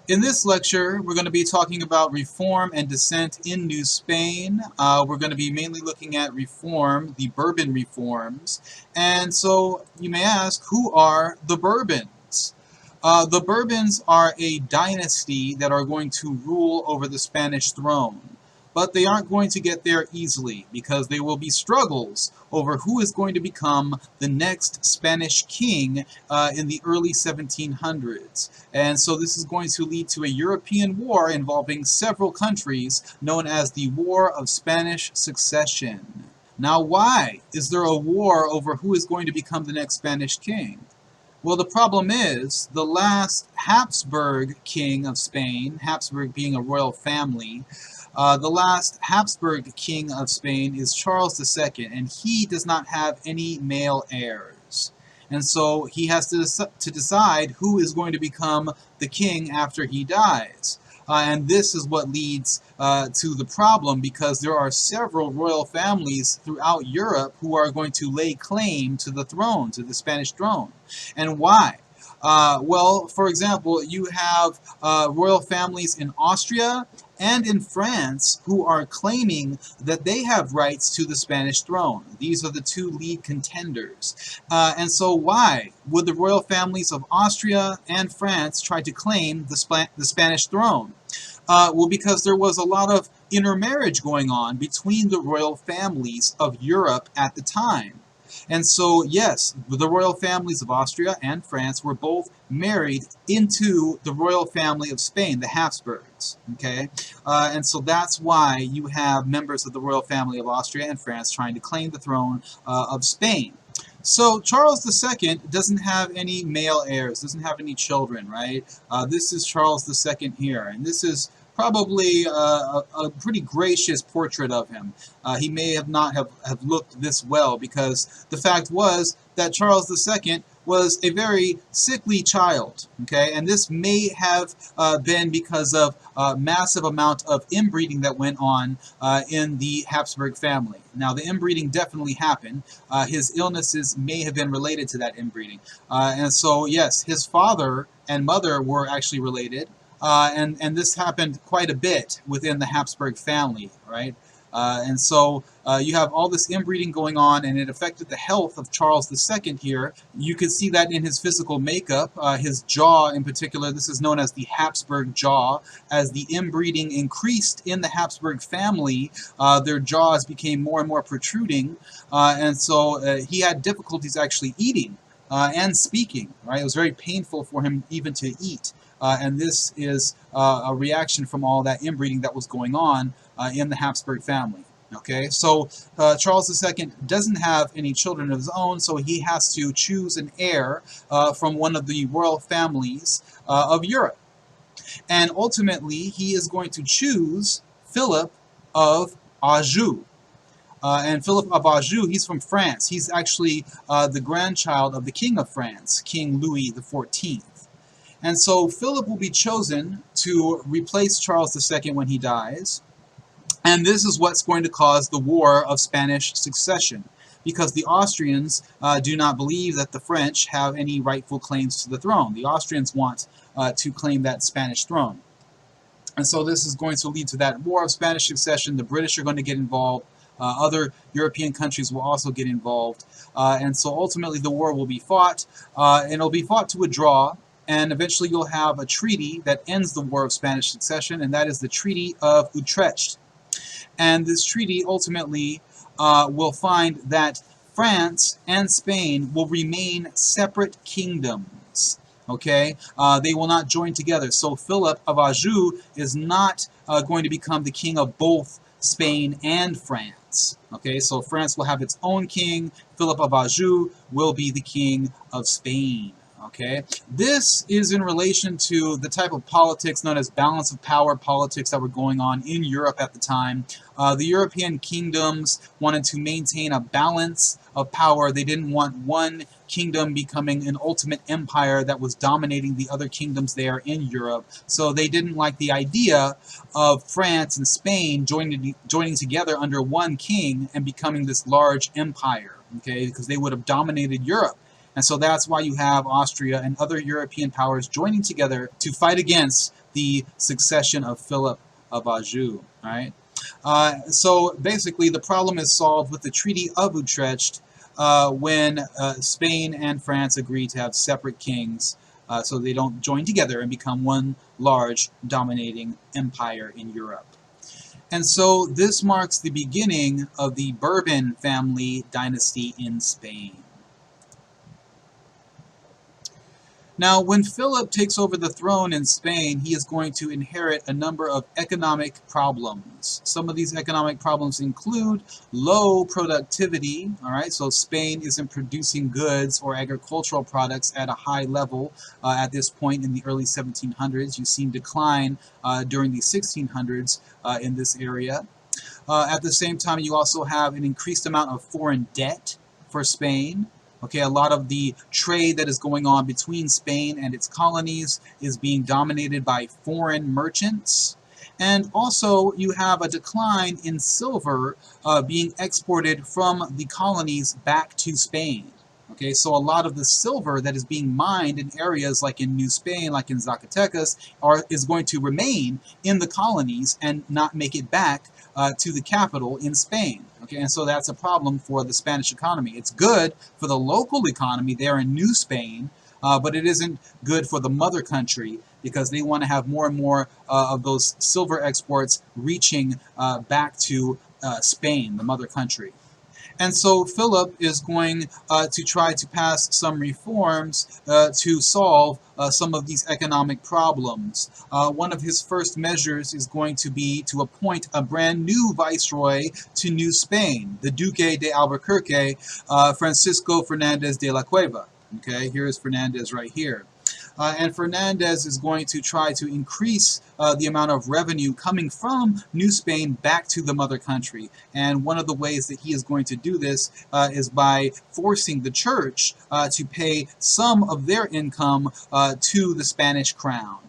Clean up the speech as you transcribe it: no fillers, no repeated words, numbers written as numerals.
In this lecture, we're going to be talking about reform and dissent in New Spain. We're going to be mainly looking at reform, the Bourbon reforms. And so you may ask, who are the Bourbons? The Bourbons are a dynasty that are going to rule over the Spanish throne. But they aren't going to get there easily because there will be struggles over who is going to become the next Spanish king in the early 1700s. And so this is going to lead to a European war involving several countries known as the War of Spanish Succession. Now, why is there a war over who is going to become the next Spanish king? Well, the problem is the last Habsburg king of Spain, Habsburg being a royal family, the last Habsburg king of Spain is Charles II, and he does not have any male heirs. And so he has to decide who is going to become the king after he dies. And this is what leads to the problem, because there are several royal families throughout Europe who are going to lay claim to the throne, to the Spanish throne. And why? Well, for example, you have royal families in Austria and in France who are claiming that they have rights to the Spanish throne. These are the two lead contenders. And so why would the royal families of Austria and France try to claim the Spanish throne? Well, because there was a lot of intermarriage going on between the royal families of Europe at the time. And so, yes, the royal families of Austria and France were both married into the royal family of Spain, the Habsburgs, okay? And so that's why you have members of the royal family of Austria and France trying to claim the throne of Spain. So Charles II doesn't have any male heirs, doesn't have any children, right? This is Charles II here, and this is probably a pretty gracious portrait of him. He may have not have looked this well, because the fact was that Charles II was a very sickly child, okay? And this may have been because of a massive amount of inbreeding that went on in the Habsburg family. Now, the inbreeding definitely happened. His illnesses may have been related to that inbreeding. And so, yes, his father and mother were actually related. And this happened quite a bit within the Habsburg family, right? And so you have all this inbreeding going on, and it affected the health of Charles II here. You can see that in his physical makeup, his jaw in particular. This is known as the Habsburg jaw. As the inbreeding increased in the Habsburg family, their jaws became more and more protruding, and so he had difficulties actually eating and speaking, right? It was very painful for him even to eat. And this is a reaction from all that inbreeding that was going on in the Habsburg family. Okay, so Charles II doesn't have any children of his own, so he has to choose an heir from one of the royal families of Europe. And ultimately, he is going to choose Philip of Anjou. And Philip of Anjou, he's from France. He's actually the grandchild of the King of France, King Louis XIV. And so Philip will be chosen to replace Charles II when he dies. And this is what's going to cause the War of Spanish Succession, because the Austrians do not believe that the French have any rightful claims to the throne. The Austrians want to claim that Spanish throne. And so this is going to lead to that War of Spanish Succession. The British are going to get involved. Other European countries will also get involved. And so ultimately the war will be fought, and it'll be fought to a draw. And eventually you'll have a treaty that ends the War of Spanish Succession, and that is the Treaty of Utrecht. And this treaty ultimately will find that France and Spain will remain separate kingdoms. Okay, they will not join together. So Philip of Anjou is not going to become the king of both Spain and France. Okay, so France will have its own king. Philip of Anjou will be the king of Spain. Okay, this is in relation to the type of politics known as balance of power politics that were going on in Europe at the time. The European kingdoms wanted to maintain a balance of power. They didn't want one kingdom becoming an ultimate empire that was dominating the other kingdoms there in Europe. So they didn't like the idea of France and Spain joining together under one king and becoming this large empire, okay, because they would have dominated Europe. And so that's why you have Austria and other European powers joining together to fight against the succession of Philip of Anjou, right? So basically, the problem is solved with the Treaty of Utrecht when Spain and France agree to have separate kings so they don't join together and become one large dominating empire in Europe. And so this marks the beginning of the Bourbon family dynasty in Spain. Now, when Philip takes over the throne in Spain, he is going to inherit a number of economic problems. Some of these economic problems include low productivity, all right? So Spain isn't producing goods or agricultural products at a high level at this point in the early 1700s. You've seen decline during the 1600s in this area. At the same time, you also have an increased amount of foreign debt for Spain. Okay, a lot of the trade that is going on between Spain and its colonies is being dominated by foreign merchants. And also, you have a decline in silver being exported from the colonies back to Spain. Okay, so a lot of the silver that is being mined in areas like in New Spain, like in Zacatecas, is going to remain in the colonies and not make it back to the capital in Spain. Okay, and so that's a problem for the Spanish economy. It's good for the local economy there in New Spain, but it isn't good for the mother country because they want to have more and more of those silver exports reaching back to Spain, the mother country. And so Philip is going to try to pass some reforms to solve some of these economic problems. One of his first measures is going to be to appoint a brand new viceroy to New Spain, the Duque de Albuquerque, Francisco Fernandez de la Cueva. Okay, here is Fernandez right here. And Fernandez is going to try to increase the amount of revenue coming from New Spain back to the mother country. And one of the ways that he is going to do this is by forcing the church to pay some of their income to the Spanish crown.